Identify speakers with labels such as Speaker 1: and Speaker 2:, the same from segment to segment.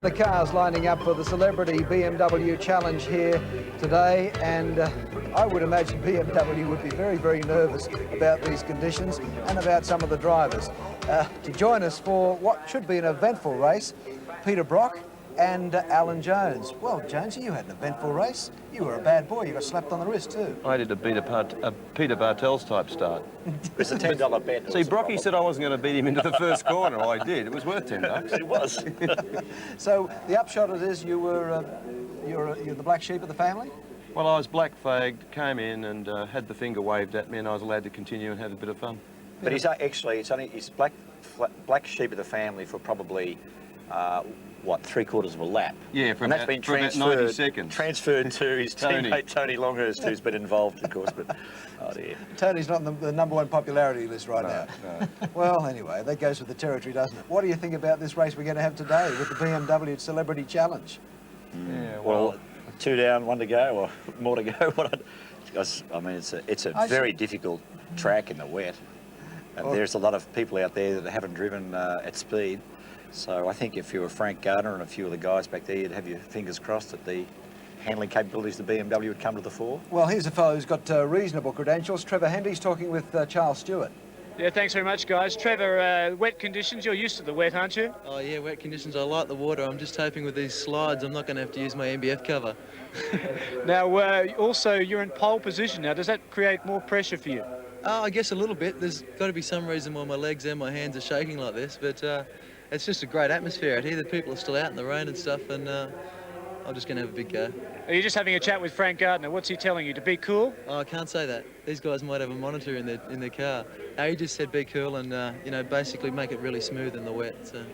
Speaker 1: The cars lining up for the Celebrity BMW Challenge here today, and I would imagine BMW would be very, very nervous about these conditions and about some of the drivers. To join us for what should be an eventful race, Peter Brock and Alan Jones. Well, Jonesy, you had an eventful race. You were a bad boy. You got slapped on the wrist too.
Speaker 2: I did a Peter Bartels type start.
Speaker 3: It's a $10 bet.
Speaker 2: See, Brocky said I wasn't going to beat him into the first corner. I did. It was worth $10.
Speaker 3: It was.
Speaker 1: So the upshot of this, you're the black sheep of the family?
Speaker 2: Well, I was black fagged, came in and had the finger waved at me, and I was allowed to continue and have a bit of fun.
Speaker 3: But he's actually, he's black sheep of the family for probably, what, 3/4 of a lap?
Speaker 2: Yeah, for,
Speaker 3: and
Speaker 2: about,
Speaker 3: that's been
Speaker 2: for about 90 seconds.
Speaker 3: Transferred to his teammate Tony Longhurst, who's been involved, of course, but oh dear.
Speaker 1: Tony's not on the #1 popularity list right now.
Speaker 2: No.
Speaker 1: Well, anyway, that goes with the territory, doesn't it? What do you think about this race we're going to have today with the BMW Celebrity Challenge?
Speaker 2: Yeah,
Speaker 3: well, 2 down, 1 to go, or more to go. I mean, it's a very difficult track in the wet. And there's a lot of people out there that haven't driven at speed. So I think if you were Frank Gardner and a few of the guys back there, you'd have your fingers crossed that the handling capabilities of the BMW would come to the fore.
Speaker 1: Well, here's a fellow who's got reasonable credentials. Trevor Hendy's talking with Charles Stewart.
Speaker 4: Yeah, thanks very much, guys. Trevor, wet conditions, you're used to the wet, aren't you?
Speaker 5: Oh, yeah, wet conditions. I like the water. I'm just hoping with these slides I'm not going to have to use my MBF cover.
Speaker 4: Now, also, you're in pole position now. Does that create more pressure for you?
Speaker 5: Oh, I guess a little bit. There's got to be some reason why my legs and my hands are shaking like this, but it's just a great atmosphere out here. The people are still out in the rain and stuff, and I'm just going to have a big go.
Speaker 4: Are you just having a chat with Frank Gardner? What's he telling you, to be cool?
Speaker 5: Oh, I can't say that. These guys might have a monitor in their car. No, he just said be cool and, you know, basically make it really smooth in the wet. So.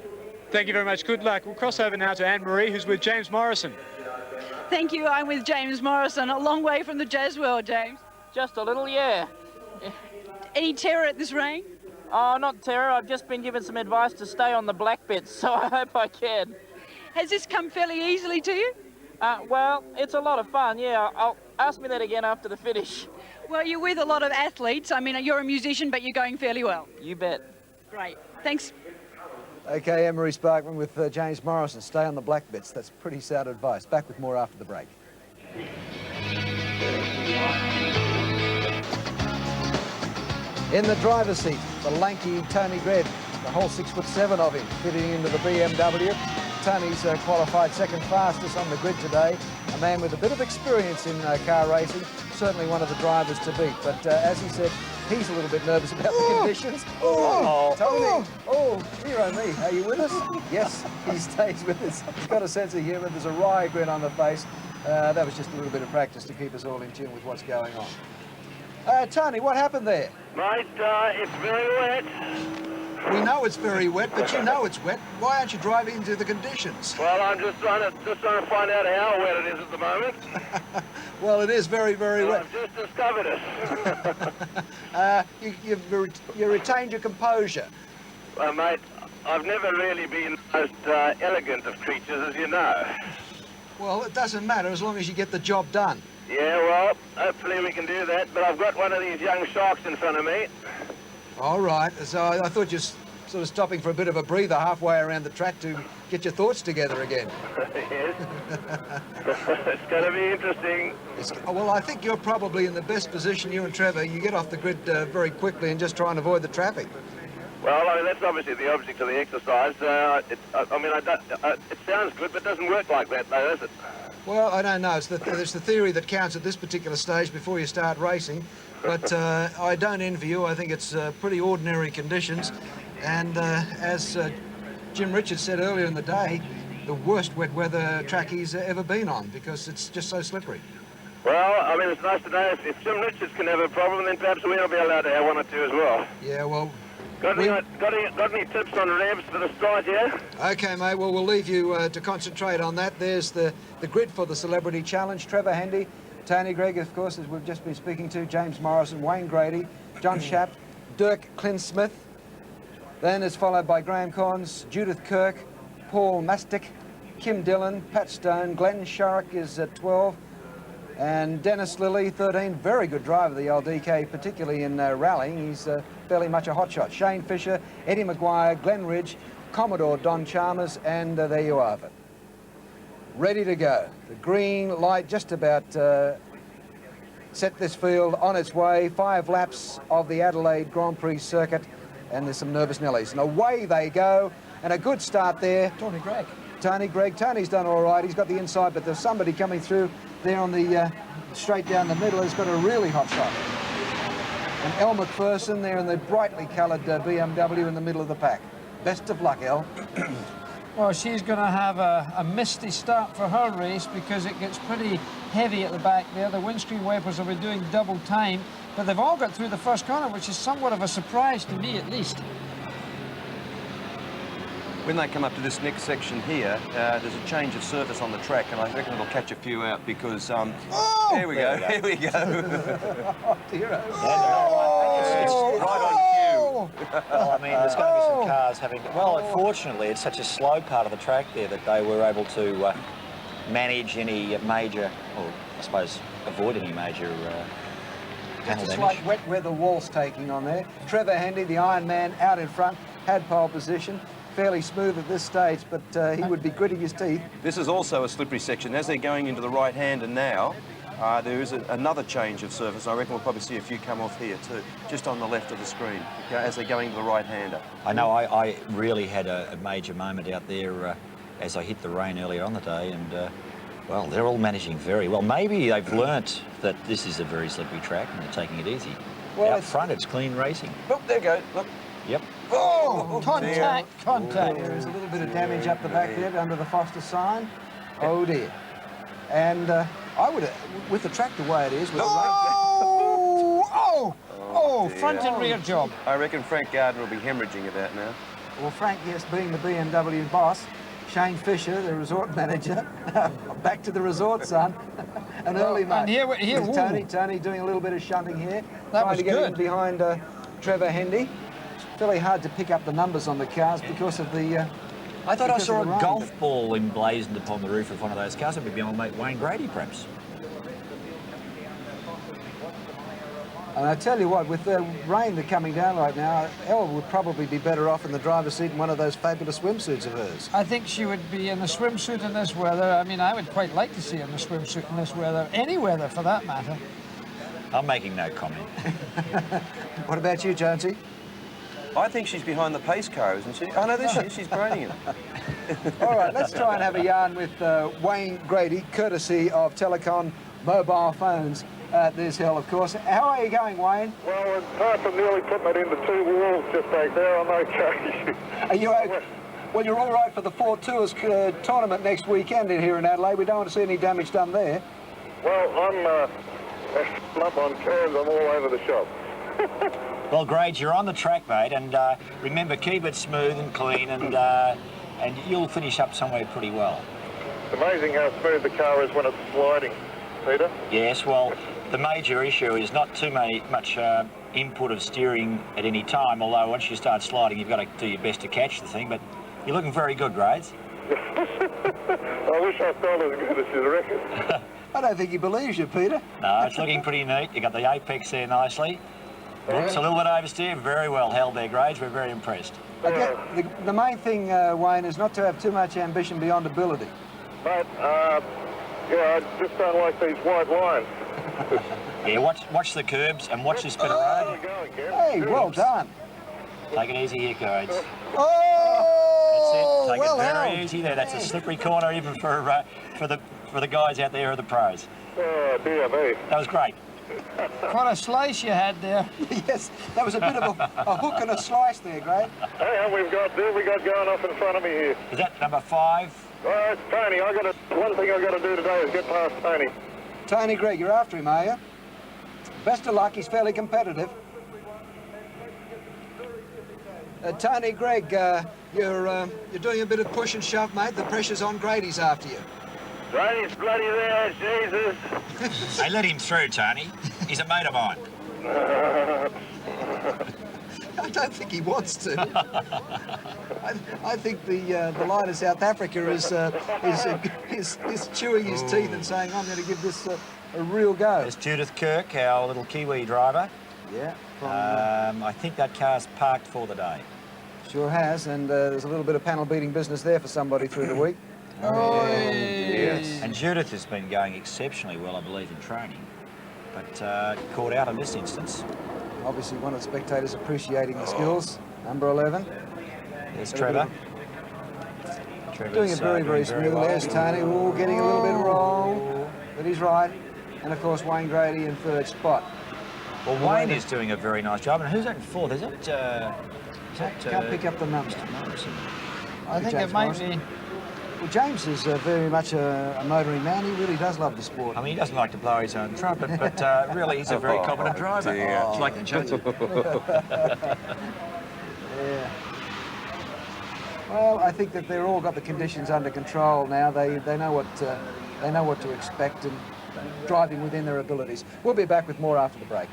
Speaker 4: Thank you very much. Good luck. We'll cross over now to Anne-Marie, who's with James Morrison.
Speaker 6: Thank you. I'm with James Morrison. A long way from the jazz world, James.
Speaker 7: Just a little, yeah.
Speaker 6: Any terror at this rain?
Speaker 7: Oh, not terror. I've just been given some advice to stay on the black bits, so I hope I can.
Speaker 6: Has this come fairly easily to you?
Speaker 7: Well, it's a lot of fun, yeah. I'll ask me that again after the finish.
Speaker 6: Well, you're with a lot of athletes. I mean, you're a musician, but you're going fairly well.
Speaker 7: You bet.
Speaker 6: Great. Thanks.
Speaker 1: Okay, Anne-Marie Sparkman with James Morrison. Stay on the black bits. That's pretty sound advice. Back with more after the break. In the driver's seat, the lanky Tony Greig, the whole 6'7" of him, fitting into the BMW. Tony's qualified second fastest on the grid today. A man with a bit of experience in car racing, certainly one of the drivers to beat. But as he said, he's a little bit nervous about the conditions. Tony! Hero me, are you with us? Yes, he stays with us. He's got a sense of humour. There's a wry grin on the face. That was just a little bit of practice to keep us all in tune with what's going on. Tony, what happened there?
Speaker 8: Mate, it's very wet.
Speaker 1: We know it's very wet, but you know it's wet. Why aren't you driving into the conditions?
Speaker 8: Well, I'm just trying to find out how wet it is at the moment.
Speaker 1: Well, it is very, very wet.
Speaker 8: I've just discovered it.
Speaker 1: You retained your composure.
Speaker 8: Well, mate, I've never really been the most elegant of creatures, as you know.
Speaker 1: Well, it doesn't matter as long as you get the job done.
Speaker 8: Yeah, well, hopefully we can do that, but I've got one of these young sharks in front of me.
Speaker 1: All right, so I thought you were sort of stopping for a bit of a breather halfway around the track to get your thoughts together again.
Speaker 8: Yes. It's going to be interesting.
Speaker 1: Well, I think you're probably in the best position, you and Trevor. You get off the grid very quickly and just try and avoid the traffic.
Speaker 8: Well, I mean, that's obviously the object of the exercise. It sounds good, but it doesn't work like that, though, does it?
Speaker 1: Well, I don't know. It's the theory that counts at this particular stage before you start racing. But I don't envy you. I think it's pretty ordinary conditions. And as Jim Richards said earlier in the day, the worst wet weather track he's ever been on because it's just so slippery.
Speaker 8: Well, I mean, it's nice to know if Jim Richards can have a problem, then perhaps we'll be allowed to have one or two as well.
Speaker 1: Yeah, well...
Speaker 8: Got any tips on revs for the start here?
Speaker 1: OK, mate, well, we'll leave you to concentrate on that. There's the grid for the Celebrity Challenge. Trevor Hendy, Tony Greig, of course, as we've just been speaking to, James Morrison, Wayne Grady, John Schaap, Dirk Klynsmith. Then it's followed by Graham Corns, Judith Kirk, Paul Mastic, Kym Dillon, Pat Stone, Glenn Shorrock is at 12, and Dennis Lillee, 13. Very good driver, the LDK, particularly in rallying. He's fairly much a hotshot. Shane Fisher, Eddie McGuire, Glenn Ridge, Commodore Don Chalmers, and there you have it. ready to go. The green light just about set this field on its way. 5 laps of the Adelaide Grand Prix circuit, and there's some nervous Nellies. And away they go, and a good start there.
Speaker 9: Tony Greig.
Speaker 1: Tony Greig. Tony's done all right. He's got the inside, but there's somebody coming through there on the straight down the middle. He's got a really hot shot. And Elle Macpherson there in the brightly coloured BMW in the middle of the pack. Best of luck, Elle.
Speaker 9: Well, she's going to have a misty start for her race because it gets pretty heavy at the back there. The windscreen wipers will be doing double time, but they've all got through the first corner, which is somewhat of a surprise to me, at least.
Speaker 2: When they come up to this next section here, there's a change of surface on the track, and I reckon it'll catch a few out because, there we go, here we go.
Speaker 1: Oh, dear.
Speaker 3: It's right on cue. Well, I mean, there's going to be some cars having... Well, unfortunately, it's such a slow part of the track there that they were able to manage any major, or I suppose avoid any major panel
Speaker 1: Just
Speaker 3: damage.
Speaker 1: like wet weather walls taking on there. Trevor Hendy, the Iron Man, out in front, had pole position. Fairly smooth at this stage, but he would be gritting his teeth.
Speaker 2: This is also a slippery section. As they're going into the right-hander now, there is another change of surface. I reckon we'll probably see a few come off here too, just on the left of the screen, as they're going to the right-hander.
Speaker 3: I know I really had a major moment out there as I hit the rain earlier on the day, and well, they're all managing very well. Maybe they've learnt that this is a very slippery track and they're taking it easy. Well, out front, it's clean racing.
Speaker 2: Oh, there you go, look.
Speaker 3: Yep.
Speaker 9: Oh, contact, contact.
Speaker 1: There is a little bit of damage up the back there under the Foster sign. Oh dear. And I would, with the track the way it is, with
Speaker 9: Front and rear job.
Speaker 2: I reckon Frank Gardner will be hemorrhaging about now.
Speaker 1: Well, Frank, yes, being the BMW boss, Shane Fisher, the resort manager, back to the resort, son. An early mate.
Speaker 9: And here
Speaker 1: Tony doing a little bit of shunting here.
Speaker 9: That
Speaker 1: trying
Speaker 9: was
Speaker 1: to get
Speaker 9: good.
Speaker 1: in behind Trevor Hendy. Fairly hard to pick up the numbers on the cars because of the...
Speaker 3: I thought I saw a
Speaker 1: rain.
Speaker 3: golf ball emblazoned upon the roof of one of those cars. It would be my mate Wayne Grady, perhaps.
Speaker 1: And I tell you what, with the rain that's coming down right now, Elle would probably be better off in the driver's seat in one of those fabulous swimsuits of hers.
Speaker 9: I think she would be in a swimsuit in this weather. I mean, I would quite like to see her in a swimsuit in this weather, any weather for that matter.
Speaker 3: I'm making no comment.
Speaker 1: What about you, Jonesy?
Speaker 2: I think she's behind the pace car, isn't she? Oh, no, there she is. She's graining it.
Speaker 1: All right, let's try and have a yarn with Wayne Grady, courtesy of Telecom mobile phones. There's Elle, of course. How are you going, Wayne?
Speaker 8: Well, apart from nearly putting it into 2 walls just back there, I'm okay.
Speaker 1: Are you okay? Well, you're all right for the Four Tours tournament next weekend here in Adelaide. We don't want to see any damage done there.
Speaker 8: Well, I'm up on curves. I'm all over the shop.
Speaker 3: Well, Greig, you're on the track, mate, and remember, keep it smooth and clean, and you'll finish up somewhere pretty well.
Speaker 8: It's amazing how smooth the car is when it's sliding, Peter.
Speaker 3: Yes, well, the major issue is not too much input of steering at any time, although once you start sliding, you've got to do your best to catch the thing, but you're looking very good, Greig.
Speaker 8: I wish I felt as good as you reckon.
Speaker 1: I don't think he believes you, Peter.
Speaker 3: No, it's looking pretty neat. You got the apex there nicely. Looks a little bit oversteer. Very well held there, Greig. We're very impressed.
Speaker 1: Okay, the main thing, Wayne, is not to have too much ambition beyond ability.
Speaker 8: But, yeah, I just don't like these white lines.
Speaker 3: Yeah, watch the curbs and watch this bit of road.
Speaker 1: Hey, well done.
Speaker 3: Take it easy here, Greig.
Speaker 1: Oh,
Speaker 3: That's it. Take
Speaker 1: well
Speaker 3: it very
Speaker 1: held.
Speaker 3: easy there. That's a slippery corner even for the guys out there who are the pros.
Speaker 8: Oh, dear me.
Speaker 3: That was great.
Speaker 9: What a slice you had there.
Speaker 1: Yes, that was a bit of a hook and a slice there, Greig.
Speaker 8: Hey, we got going off in front of me here?
Speaker 3: Is that number 5?
Speaker 8: Well, it's Tony. One thing I got to do today is get past Tony.
Speaker 1: Tony Greig, you're after him, are you? Best of luck. He's fairly competitive. Tony Greig, you're doing a bit of push and shove, mate. The pressure's on. Grady's after you.
Speaker 8: Grady's bloody there, Jesus.
Speaker 3: Hey, let him through, Tony. He's a mate of mine.
Speaker 1: I don't think he wants to. I think the line of South Africa is chewing his teeth and saying, I'm going to give this a real go.
Speaker 3: There's Judith Kirk, our little Kiwi driver.
Speaker 1: Yeah.
Speaker 3: I think that car's parked for the day.
Speaker 1: Sure has, and there's a little bit of panel beating business there for somebody through the week.
Speaker 9: Oh,
Speaker 1: dear.
Speaker 9: Yes.
Speaker 3: And Judith has been going exceptionally well, I believe, in training, but caught out in this instance.
Speaker 1: Obviously, one of the spectators appreciating the skills. Number 11.
Speaker 3: There's Trevor.
Speaker 1: Doing it very, very smooth.
Speaker 3: well.
Speaker 1: There's Tony. Ooh, getting a little bit wrong, but he's right. And of course, Wayne Grady in third spot.
Speaker 3: Well, Wayne is doing a very nice job. And who's that in fourth? Is that?
Speaker 1: Can't pick up the numbers.
Speaker 3: Morrison.
Speaker 9: I think
Speaker 1: James
Speaker 9: it might
Speaker 1: Morrison.
Speaker 9: be.
Speaker 1: Well, James is very much a motoring man. He really does love the sport.
Speaker 3: I mean, he doesn't like to blow his own trumpet, but really, he's a very competent driver. It's like the judge.
Speaker 1: Yeah. Well, I think that they've all got the conditions under control now. They know what to expect and driving within their abilities. We'll be back with more after the break.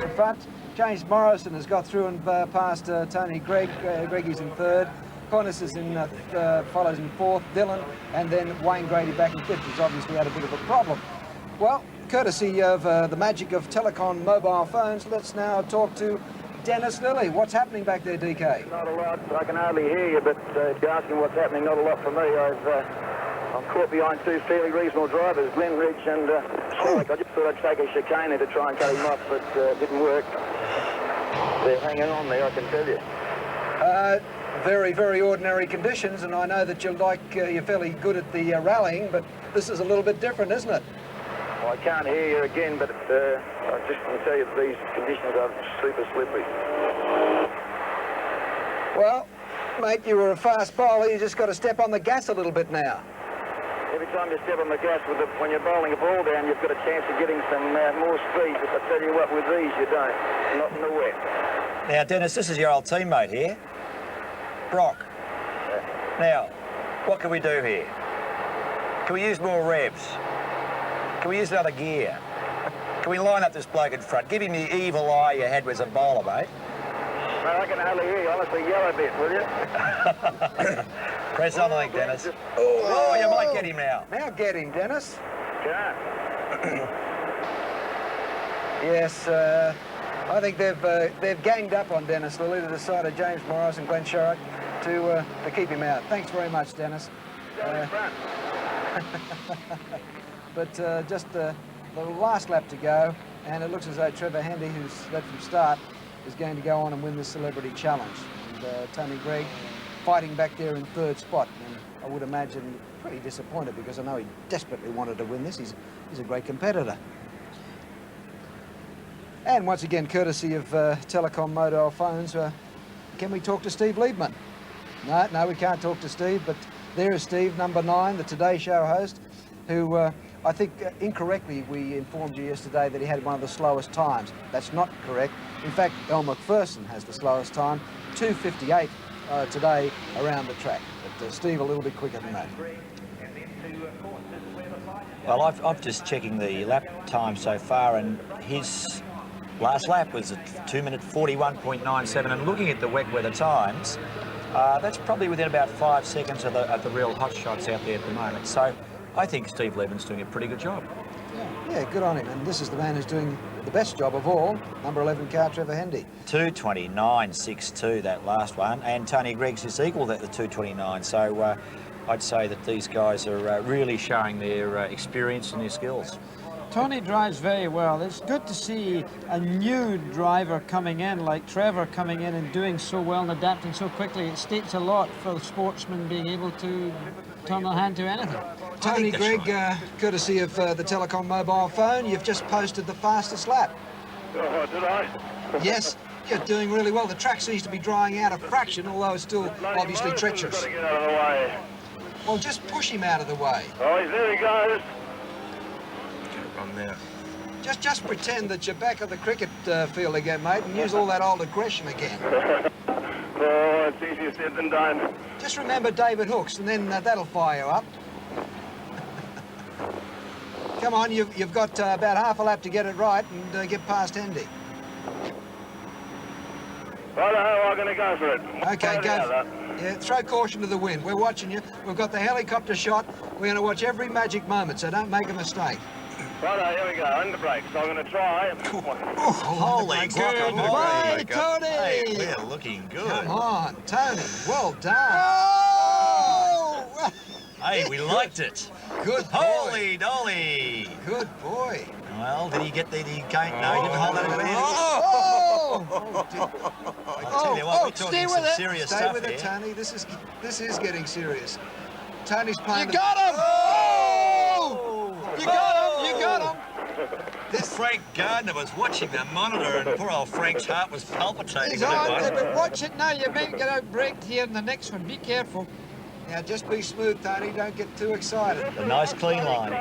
Speaker 1: In front, James Morrison has got through and past Tony Greig. Greig is in third. Cornice is in follows in fourth. Dillon, and then Wayne Grady back in fifth. He's obviously had a bit of a problem. Well, courtesy of the magic of telecom mobile phones, let's now talk to Dennis Lillee. What's happening back there, DK?
Speaker 8: Not a lot. I can hardly hear you, but if you're asking what's happening, not a lot for me. I'm caught behind two fairly reasonable drivers, Glen Ridge and Shorrock. I just thought I'd take a chicane to try and cut him off, but it didn't work. They're hanging on there, I can tell you.
Speaker 1: Very, very ordinary conditions, and I know that you're fairly good at the rallying, but this is a little bit different, isn't it?
Speaker 8: Well, I can't hear you again, but I just can tell you that these conditions are super slippery.
Speaker 1: Well, mate, you were a fast bowler. You just got to step on the gas a little bit now.
Speaker 8: Every time you step on the gas, when you're bowling a ball down, you've got a chance of getting some more speed, but I tell you what, with these you don't, not in the wet.
Speaker 3: Now, Dennis, this is your old teammate here, Brock. Now, what can we do here? Can we use more revs? Can we use another gear? Can we line up this bloke in front? Give him the evil eye you had as a bowler, mate.
Speaker 8: Mate, I can hardly hear you. Honestly, yell a bit, will you?
Speaker 3: Press on the link, Dennis. Oh, you might get him now.
Speaker 1: Now get him, Dennis.
Speaker 8: Can't.
Speaker 1: Yes, I think they've ganged up on Dennis Lillee to the side of James Morrison and Glenn Shorrock to keep him out. Thanks very much, Dennis. But just the last lap to go, and it looks as though Trevor Hendy, who's led from start, is going to go on and win the Celebrity Challenge. And Tony Greig fighting back there in third spot. And I would imagine pretty disappointed because I know he desperately wanted to win this. He's a great competitor. And once again, courtesy of telecom mobile phones, can we talk to Steve Liebmann? No, we can't talk to Steve, but there is Steve, number 9, the Today Show host, who I think incorrectly we informed you yesterday that he had one of the slowest times. That's not correct. In fact, Elle Macpherson has the slowest time, 2:58 today around the track. But Steve a little bit quicker than that.
Speaker 3: Well, I've just checking the lap time so far, and his last lap was at 2 minute 41.97, and looking at the wet weather times, that's probably within about 5 seconds of the real hot shots out there at the moment. So I think Steve Liebmann's doing a pretty good job.
Speaker 1: Yeah, good on him. And this is the man who's doing the best job of all, number 11 car, Trevor Hendy.
Speaker 3: 2:29.62 that last one, and Tony Greig's is equal to the 2:29. So I'd say that these guys are really showing their experience and their skills.
Speaker 9: Tony drives very well. It's good to see a new driver coming in, like Trevor coming in and doing so well and adapting so quickly. It states a lot for the sportsman being able to turn their hand to anything.
Speaker 1: Tony Greig, courtesy of the telecom mobile phone, you've just posted the fastest lap.
Speaker 8: Oh, did I?
Speaker 1: Yes, you're doing really well. The track seems to be drying out a fraction, although it's still obviously treacherous.
Speaker 8: Got to get out of the way.
Speaker 1: Well, just push him out of the way.
Speaker 8: Oh, there he goes.
Speaker 2: Run there.
Speaker 1: Just pretend that you're back at the cricket field again, mate, and use all that old aggression again.
Speaker 8: Oh, it's easier said than done.
Speaker 1: Just remember David Hooks, and then that'll fire you up. Come on, you've got about half a lap to get it right and get past Hendy.
Speaker 8: Righto, I'm going to go for it.
Speaker 1: Okay, go. Yeah, throw caution to the wind. We're watching you. We've got the helicopter shot. We're going to watch every magic moment, so don't make a mistake.
Speaker 8: Righto, here we go, under brakes. So I'm going to try.
Speaker 3: Holy
Speaker 1: Goodbye, Tony!
Speaker 3: Hey, we're looking good.
Speaker 1: Come on, Tony, well done.
Speaker 9: Oh!
Speaker 3: Hey, we liked it.
Speaker 1: Good boy.
Speaker 3: Holy dolly.
Speaker 1: Good boy.
Speaker 3: Well, did he get the... No, he didn't hold that in the hand. I tell you what, we're
Speaker 9: stay
Speaker 3: talking
Speaker 9: with
Speaker 3: some
Speaker 9: it.
Speaker 3: serious
Speaker 1: Stay
Speaker 3: stuff
Speaker 1: with
Speaker 3: here.
Speaker 1: it, Tony. This is getting serious. Tony's playing...
Speaker 9: You got him! Oh! You got him! You got him!
Speaker 3: Frank Gardner was watching the monitor and poor old Frank's heart was palpitating.
Speaker 9: He's on there, but watch it now. You may get out braked here in the next one. Be careful.
Speaker 1: Now, just be smooth, Tony. Don't get too excited.
Speaker 3: A nice clean line.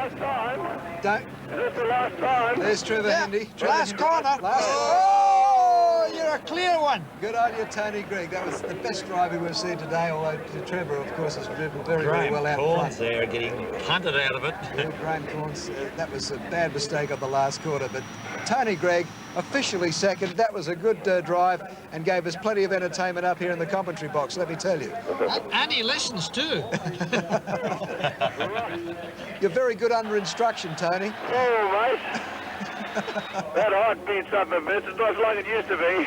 Speaker 1: Don't...
Speaker 8: Is this the last time?
Speaker 1: There's Trevor Hendy.
Speaker 9: Last corner.
Speaker 1: Last
Speaker 9: Oh, you're a clear one.
Speaker 1: Good on you, Tony Greig. That was the best driving we've seen today, although Trevor, of course, has driven very, very well out
Speaker 3: Corns
Speaker 1: front.
Speaker 3: there getting punted out of it.
Speaker 1: Yeah, Graham Corns, that was a bad mistake on the last quarter, but Tony Greig, officially second. That was a good drive and gave us plenty of entertainment up here in the commentary box, let me tell you.
Speaker 9: And he listens too.
Speaker 1: You're very good under instruction, Tony.
Speaker 8: Oh, mate. That heart beats up a bit. It's not like it used to be.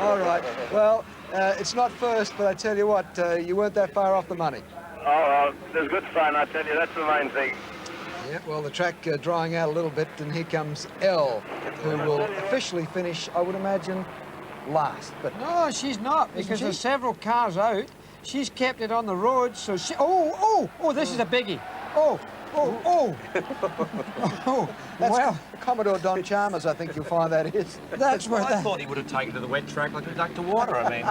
Speaker 1: All right. Well, it's not first, but I tell you what, you weren't that far off the money.
Speaker 8: Oh, there's good fun, I tell you. That's the main thing.
Speaker 1: Yeah, well, the track drying out a little bit, and here comes Elle, who will officially finish, I would imagine, last. But
Speaker 9: No, she's not, because there's several cars out. She's kept it on the road, so she... Oh, this is a biggie. Oh.
Speaker 1: that's
Speaker 9: Well,
Speaker 1: Commodore Don Chalmers, I think you'll find that is.
Speaker 9: that's what
Speaker 3: I thought he would have taken to the wet track like a duck to water. I mean,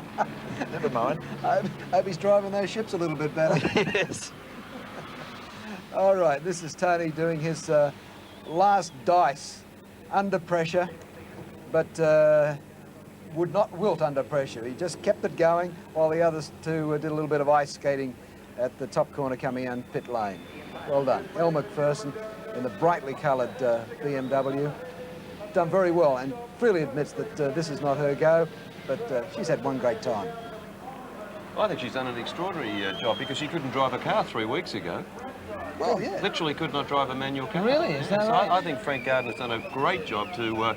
Speaker 3: never mind.
Speaker 1: I hope he's driving those ships a little bit better.
Speaker 3: Yes.
Speaker 1: All right, this is Tony doing his last dice under pressure, but would not wilt under pressure. He just kept it going while the others two did a little bit of ice skating at the top corner coming in pit lane. Well done. Elle Macpherson in the brightly coloured BMW. Done very well and freely admits that this is not her go, but she's had one great time.
Speaker 2: I think she's done an extraordinary job because she couldn't drive a car 3 weeks ago.
Speaker 1: Well, yeah.
Speaker 2: Literally could not drive a manual car.
Speaker 9: Really? Is that
Speaker 2: So
Speaker 9: right?
Speaker 2: I think Frank Gardner's done a great job to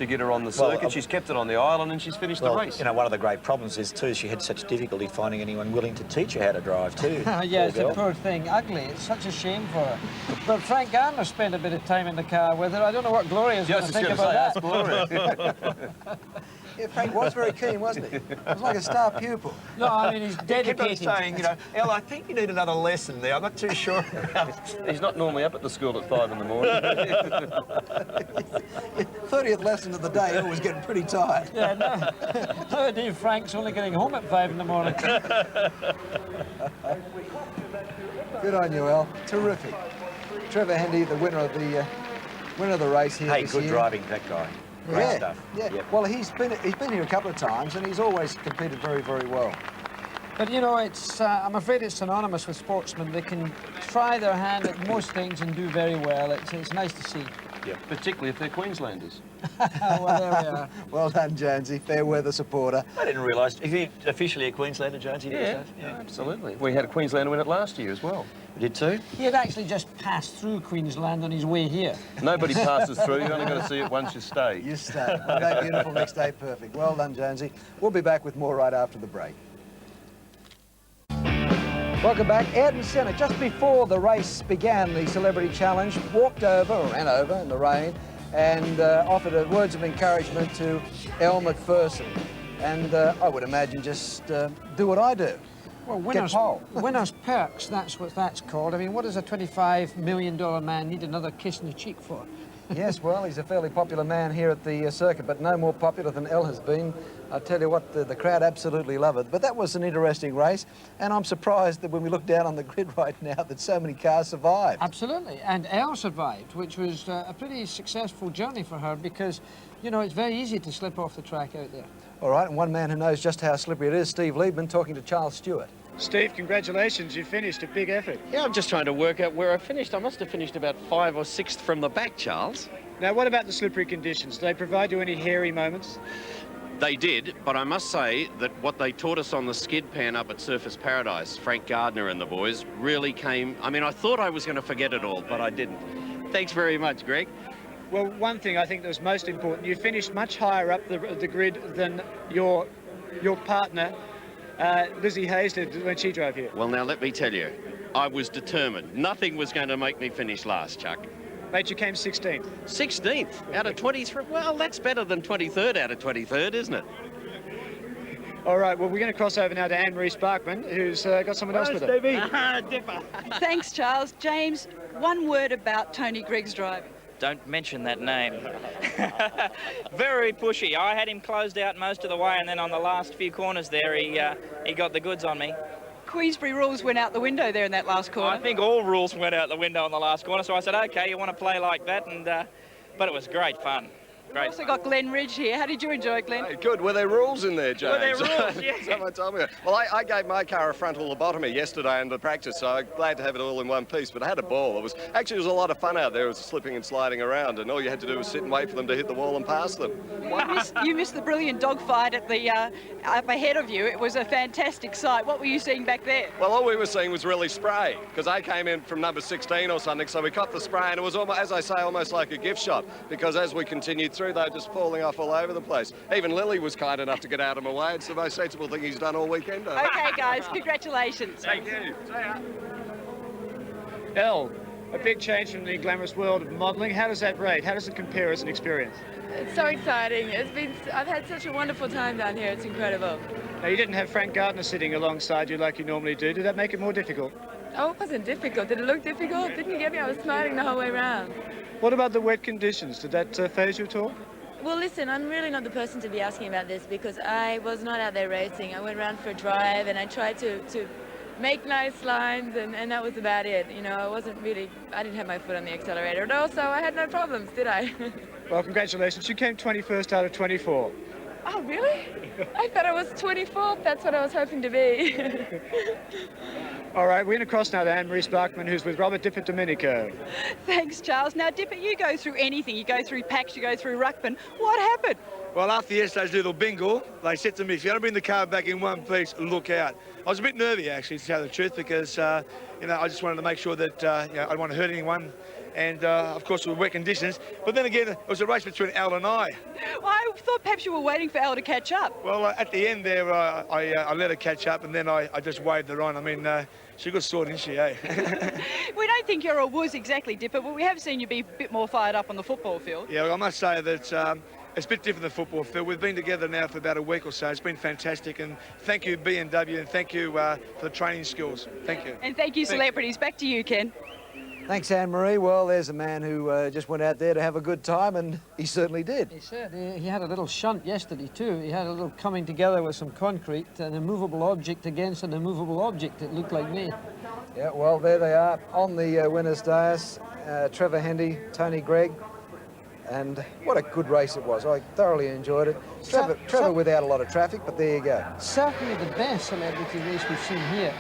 Speaker 2: get her on the circuit. She's kept it on the island and she's finished the race.
Speaker 3: You know, one of the great problems is, too, she had such difficulty finding anyone willing to teach her how to drive, too.
Speaker 9: Yeah, it's
Speaker 3: Poor
Speaker 9: a
Speaker 3: girl.
Speaker 9: poor thing. Ugly. It's such a shame for her. But Frank Gardner spent a bit of time in the car with her. I don't know what Gloria's going to think about that.
Speaker 1: Yeah, Frank was very keen, wasn't he? It was like a star pupil.
Speaker 9: No, I mean, he's
Speaker 3: He kept on
Speaker 9: dedicated.
Speaker 3: saying, you know, Elle, I think you need another lesson there. I'm not too sure.
Speaker 2: He's not normally up at the school at 5 in the morning.
Speaker 1: 30th lesson of the day, Elle was getting pretty tired.
Speaker 9: Yeah, no. Nowadays, Frank's only getting home at 5 in the morning.
Speaker 1: Good on you, Elle. Terrific. Trevor Hendy, the winner of the race here
Speaker 3: Hey,
Speaker 1: this
Speaker 3: good
Speaker 1: year.
Speaker 3: driving, that guy. Great stuff.
Speaker 1: Yeah.
Speaker 3: Yep.
Speaker 1: Well, he's been here a couple of times, and he's always competed very, very well.
Speaker 9: But, you know, it's I'm afraid it's synonymous with sportsmen. They can try their hand at most things and do very well. It's nice to see.
Speaker 2: Yeah, particularly if they're Queenslanders.
Speaker 9: Well, there we are.
Speaker 1: Well done, Jonesy. Fair weather supporter.
Speaker 3: I didn't realise. Is he officially a Queenslander, Jonesy?
Speaker 2: Yeah, absolutely. We had a Queenslander win it last year as well.
Speaker 3: We did too?
Speaker 9: He had actually just passed through Queensland on his way here.
Speaker 2: Nobody passes through. You've only got to see it once you stay.
Speaker 1: You stay. One day beautiful, next day perfect. Well done, Jonesy. We'll be back with more right after the break. Welcome back. Ed and Senna, just before the race began, the Celebrity Challenge, walked over, or ran over in the rain, and offered words of encouragement to Elle Macpherson. And I would imagine just do what I do.
Speaker 9: Well, winner's perks, that's what that's called. I mean, what does a $25 million man need another kiss in the cheek for?
Speaker 1: Yes, well, he's a fairly popular man here at the circuit, but no more popular than Elle has been. I tell you what, the crowd absolutely love it. But that was an interesting race, and I'm surprised that when we look down on the grid right now that so many cars survived.
Speaker 9: Absolutely, and Elle survived, which was a pretty successful journey for her because, you know, it's very easy to slip off the track out there.
Speaker 1: All right, and one man who knows just how slippery it is, Steve Liebmann, talking to Charles Stewart.
Speaker 4: Steve, congratulations. You finished a big effort.
Speaker 10: Yeah, I'm just trying to work out where I finished. I must have finished about 5th or 6th from the back, Charles.
Speaker 4: Now, what about the slippery conditions? Do they provide you any hairy moments?
Speaker 10: They did, but I must say that what they taught us on the skid pan up at Surfers Paradise, Frank Gardner and the boys, really came... I mean, I thought I was going to forget it all, but I didn't. Thanks very much, Greg.
Speaker 4: Well, one thing I think that was most important, you finished much higher up the grid than your partner, Lizzie Hayes, did when she drove here.
Speaker 10: Well, now let me tell you, I was determined. Nothing was going to make me finish last, Chuck.
Speaker 4: Mate, you came 16th.
Speaker 10: 16th out of 23. Well, that's better than 23rd out of 23rd, isn't it?
Speaker 4: All right, well, we're going to cross over now to Anne-Marie Sparkman, who's got someone else with her.
Speaker 7: Dipper.
Speaker 6: Thanks, Charles. James, one word about Tony Greig's driving.
Speaker 7: Don't mention that name. Very pushy. I had him closed out most of the way, and then on the last few corners there, he got the goods on me.
Speaker 6: Queensbury rules went out the window there in that last corner.
Speaker 7: I think all rules went out the window on the last corner, so I said, okay, you want to play like that, and but it was great fun.
Speaker 6: We've also got Glenn Ridge here. How did you enjoy it, Glenn?
Speaker 11: Hey, good. Were there rules in there, James?
Speaker 7: Were there rules? Yeah.
Speaker 11: Someone told me. Well, I gave my car a frontal lobotomy yesterday under practice, so I'm glad to have it all in one piece. But I had a ball. It was a lot of fun out there. It was slipping and sliding around, and all you had to do was sit and wait for them to hit the wall and pass them.
Speaker 6: You missed the brilliant dogfight at the up ahead of you. It was a fantastic sight. What were you seeing back there?
Speaker 11: Well, all we were seeing was really spray, because I came in from number 16 or something, so we caught the spray, and it was, almost, as I say, almost like a gift shop, because as we continued through, they were just falling off all over the place. Even Lillee was kind enough to get out of my way. It's the most sensible thing he's done all weekend.
Speaker 6: Okay, guys, congratulations.
Speaker 11: Thank you.
Speaker 4: Elle, a big change from the glamorous world of modelling. How does that rate? How does it compare as an experience?
Speaker 12: It's so exciting. I've had such a wonderful time down here. It's incredible.
Speaker 4: Now, you didn't have Frank Gardner sitting alongside you like you normally do. Did that make it more difficult?
Speaker 12: Oh, it wasn't difficult. Did it look difficult? Didn't you get me? I was smiling the whole way around.
Speaker 4: What about the wet conditions? Did that faze you at all?
Speaker 12: Well, listen, I'm really not the person to be asking about this because I was not out there racing. I went around for a drive and I tried to make nice lines and that was about it. You know, I didn't have my foot on the accelerator at all, so I had no problems, did I?
Speaker 4: Well, congratulations. You came 21st out of 24.
Speaker 12: Oh, really? I thought I was 24th. That's what I was hoping to be.
Speaker 4: All right, we're going to cross now to Anne-Marie Sparkman, who's with Robert Dipierdominico.
Speaker 6: Thanks, Charles. Now, Dipper, you go through anything. You go through packs, you go through ruckman. What happened?
Speaker 13: Well, after yesterday's little bingle, they said to me, if you want to bring the car back in one piece, look out. I was a bit nervy, actually, to tell the truth, because, you know, I just wanted to make sure that, you know, I didn't want to hurt anyone. And, of course, with wet conditions. But then again, it was a race between Elle and I.
Speaker 6: Well, I thought perhaps you were waiting for Elle to catch up.
Speaker 13: Well, at the end there, I let her catch up, and then I just waved her on. I mean, she got sore, didn't she, eh?
Speaker 6: We don't think you're a woos exactly, Dipper, but we have seen you be a bit more fired up on the football field.
Speaker 13: Yeah, well, I must say that it's a bit different than the football field. We've been together now for about a week or so. It's been fantastic, and thank you, BMW, and thank you for the training skills. Thank you.
Speaker 6: And thank you, Celebrities. Back to you, Ken.
Speaker 1: Thanks, Anne-Marie. Well, there's a man who just went out there to have a good time, and he certainly did.
Speaker 9: He said he had a little shunt yesterday too. He had a little coming together with some concrete, an immovable object against an immovable object. It looked like me.
Speaker 1: Yeah, well, there they are on the winner's dais. Trevor, Hendy, Tony Greig, and what a good race it was. I thoroughly enjoyed it. Trevor without a lot of traffic, but there you go.
Speaker 9: Certainly the best celebrity race we've seen here.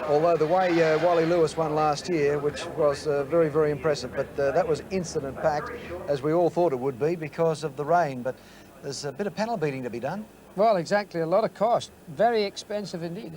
Speaker 1: Although the way Wally Lewis won last year, which was very, very impressive, but that was incident-packed, as we all thought it would be, because of the rain. But there's a bit of panel beating to be done.
Speaker 9: Well, exactly. A lot of cost. Very expensive indeed.